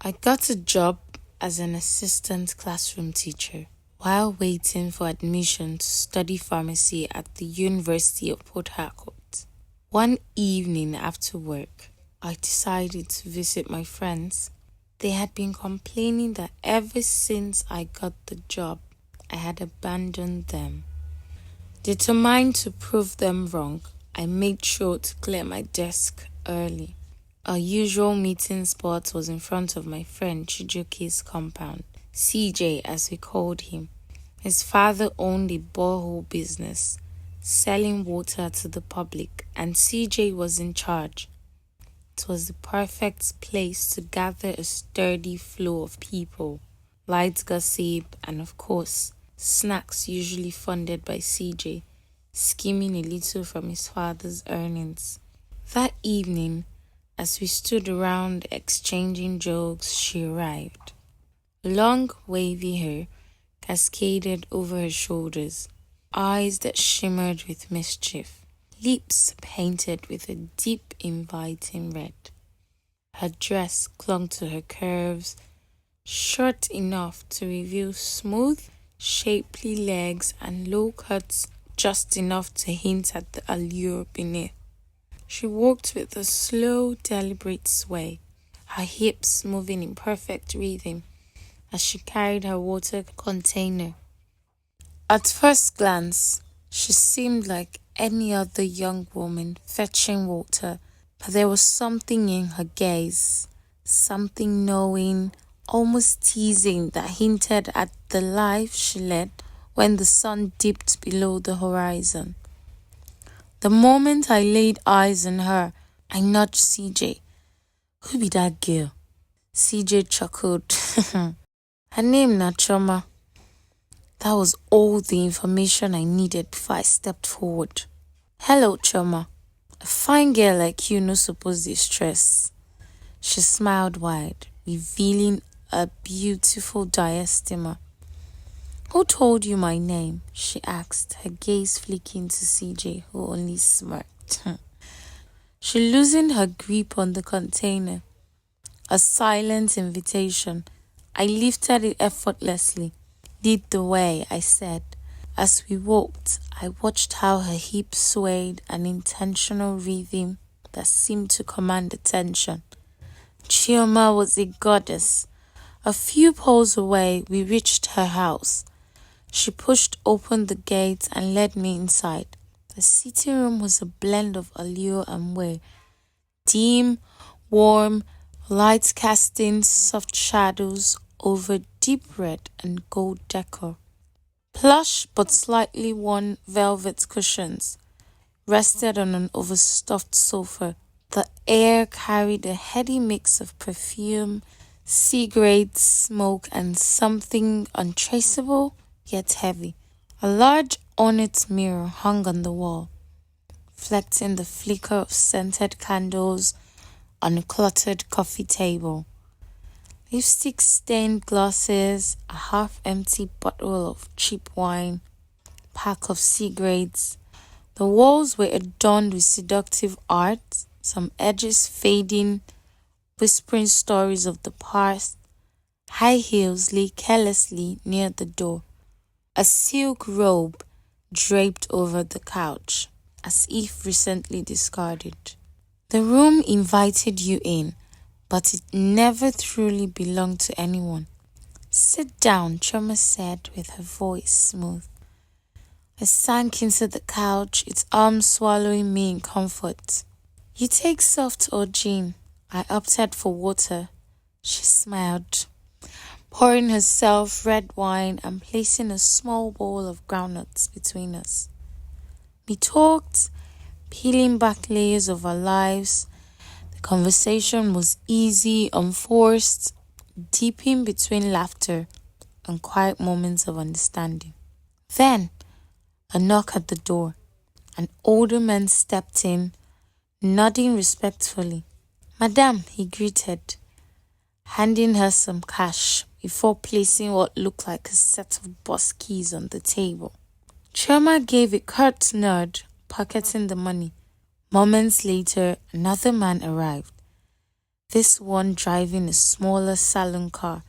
I got a job as an assistant classroom teacher while waiting for admission to study pharmacy at the University of Port Harcourt. One evening after work, I decided to visit my friends. They had been complaining that ever since I got the job, I had abandoned them. Determined to prove them wrong, I made sure to clear my desk early. Our usual meeting spot was in front of my friend Chijuke's compound, CJ as we called him. His father owned a borehole business, selling water to the public, and CJ was in charge. It was the perfect place to gather a sturdy flow of people, light gossip, and of course, snacks usually funded by CJ, skimming a little from his father's earnings. That evening, as we stood around exchanging jokes, she arrived. Long, wavy hair cascaded over her shoulders, eyes that shimmered with mischief, lips painted with a deep, inviting red. Her dress clung to her curves, short enough to reveal smooth, shapely legs and low cuts just enough to hint at the allure beneath. She walked with a slow, deliberate sway, her hips moving in perfect rhythm as she carried her water container. At first glance, she seemed like any other young woman fetching water, but there was something in her gaze, something knowing, almost teasing, that hinted at the life she led when the sun dipped below the horizon. The moment I laid eyes on her, I nudged CJ. Who be that girl? CJ chuckled. Her name na Choma. That was all the information I needed before I stepped forward. Hello, Choma. A fine girl like you no suppose dey stress. She smiled wide, revealing a beautiful diastema. Who told you my name? She asked, her gaze flicking to CJ, who only smirked. She loosened her grip on the container. A silent invitation. I lifted it effortlessly. Lead the way, I said. As we walked, I watched how her hips swayed, an intentional rhythm that seemed to command attention. Chioma was a goddess. A few poles away, we reached her house. She pushed open the gate and led me inside. The sitting room was a blend of allure and wear. Dim, warm, light casting soft shadows over deep red and gold decor. Plush but slightly worn velvet cushions rested on an overstuffed sofa. The air carried a heady mix of perfume, cigarette smoke, and something untraceable yet heavy. A large ornate mirror hung on the wall, reflecting the flicker of scented candles on a cluttered coffee table. Lipstick-stained glasses, a half-empty bottle of cheap wine, pack of cigarettes. The walls were adorned with seductive art, some edges fading, whispering stories of the past. High heels lay carelessly near the door. A silk robe draped over the couch, as if recently discarded. The room invited you in, but it never truly belonged to anyone. Sit down, Choma said with her voice smooth. I sank into the couch, its arms swallowing me in comfort. You take soft or gin? I opted for water. She smiled, pouring herself red wine and placing a small bowl of groundnuts between us. We talked, peeling back layers of our lives. The conversation was easy, unforced, deepening between laughter and quiet moments of understanding. Then, a knock at the door. An older man stepped in, nodding respectfully. Madame, he greeted, handing her some cash before placing what looked like a set of bus keys on the table. Choma gave a curt nod, pocketing the money. Moments later, another man arrived. this one driving a smaller saloon car.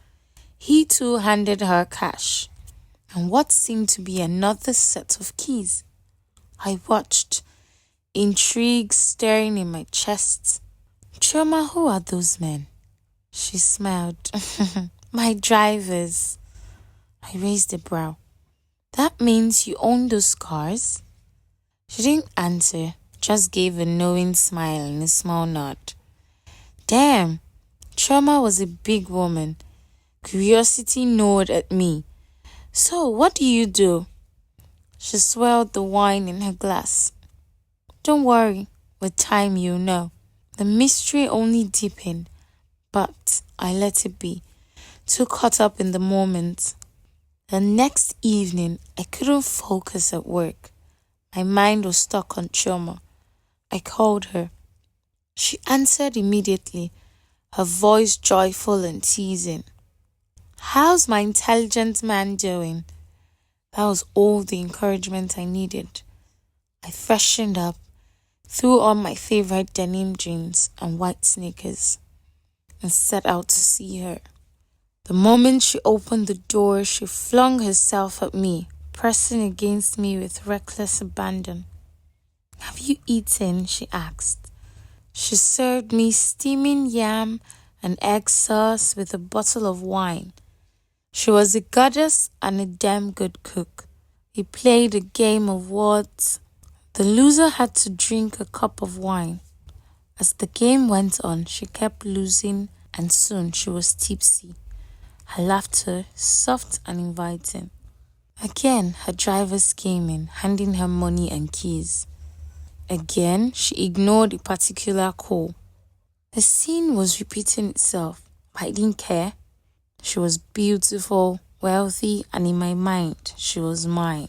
He too handed her cash and what seemed to be another set of keys. I watched, intrigue stirring in my chest. Chioma, who are those men? She smiled. My drivers. I raised a brow. That means you own those cars? She didn't answer, just gave a knowing smile and a small nod. Damn, Chioma was a big woman. Curiosity gnawed at me. So, what do you do? She swirled the wine in her glass. Don't worry, with time you'll know. The mystery only deepened, but I let it be, too caught up in the moment. The next evening, I couldn't focus at work. My mind was stuck on Chioma. I called her. She answered immediately, her voice joyful and teasing. How's my intelligent man doing? That was all the encouragement I needed. I freshened up, threw on my favorite denim jeans and white sneakers, and set out to see her. The moment she opened the door, she flung herself at me, pressing against me with reckless abandon. Have you eaten? She asked. She served me steaming yam and egg sauce with a bottle of wine. She was a goddess and a damn good cook. We played a game of words. The loser had to drink a cup of wine. As the game went on, she kept losing and soon she was tipsy. Her laughter soft and inviting. Again, her drivers came in, handing her money and keys. Again, she ignored a particular call. The scene was repeating itself, but I didn't care. She was beautiful, wealthy, and in my mind, she was mine.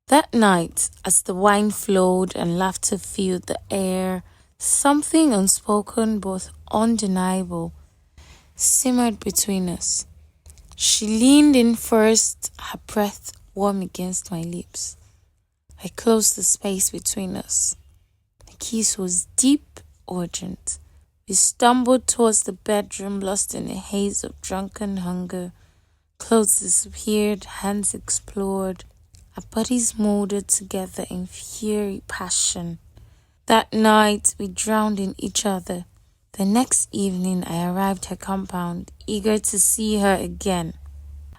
That night, as the wine flowed and laughter filled the air, something unspoken, both undeniable, simmered between us. She leaned in first, her breath warm against my lips. I closed the space between us. The kiss was deep, urgent. We stumbled towards the bedroom, lost in a haze of drunken hunger. Clothes disappeared, hands explored. Our bodies molded together in fiery passion. That night, we drowned in each other. The next evening, I arrived at her compound, eager to see her again.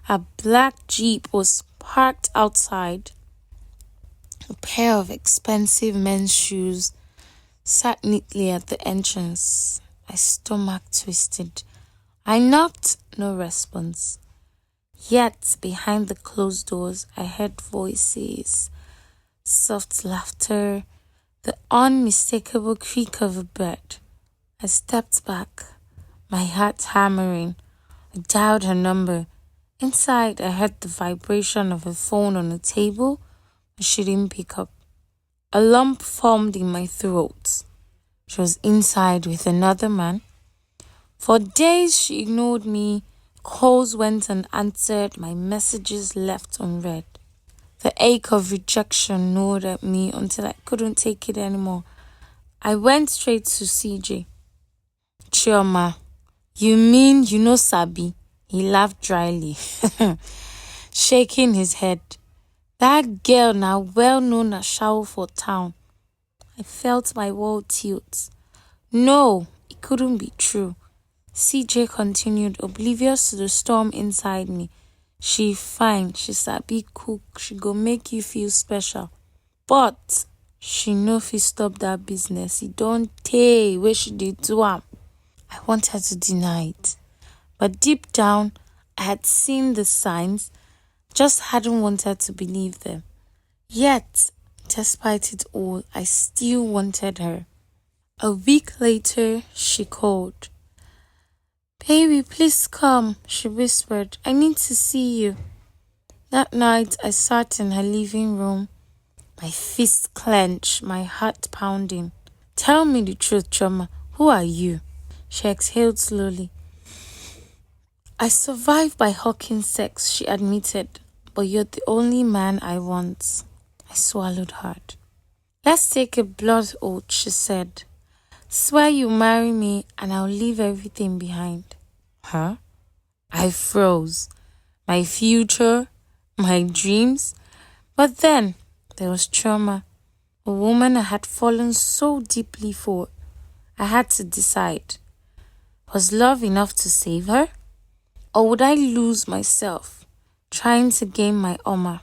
A black Jeep was parked outside. A pair of expensive men's shoes sat neatly at the entrance. My stomach twisted. I knocked, no response. Yet, behind the closed doors, I heard voices, soft laughter, the unmistakable creak of a bird. I stepped back, my heart hammering. I dialed her number. Inside, I heard the vibration of a phone on the table, but she didn't pick up. A lump formed in my throat. She was inside with another man. For days, she ignored me. Calls went unanswered, my messages left unread. The ache of rejection gnawed at me until I couldn't take it anymore. I went straight to CJ. Chioma, you mean you know Sabi? He laughed dryly, shaking his head. That girl now well known as Shao for town. I felt my world tilt. No, it couldn't be true. CJ continued, oblivious to the storm inside me. She fine, she sabi cook, she go make you feel special. But she no fit stop that business. It don't tey wey she dey do am. I wanted to deny it. But deep down, I had seen the signs, just hadn't wanted to believe them. Yet, despite it all, I still wanted her. A week later, she called. Baby, please come, she whispered. I need to see you. That night, I sat in her living room, my fists clenched, my heart pounding. Tell me the truth, Chioma. Who are you? She exhaled slowly. I survived by hawking sex, she admitted, but you're the only man I want. I swallowed hard. Let's take a blood oath, she said. Swear you marry me and I'll leave everything behind. Huh? I froze. My future, my dreams. But then there was trauma. A woman I had fallen so deeply for. I had to decide. Was love enough to save her? Or would I lose myself trying to gain my honor?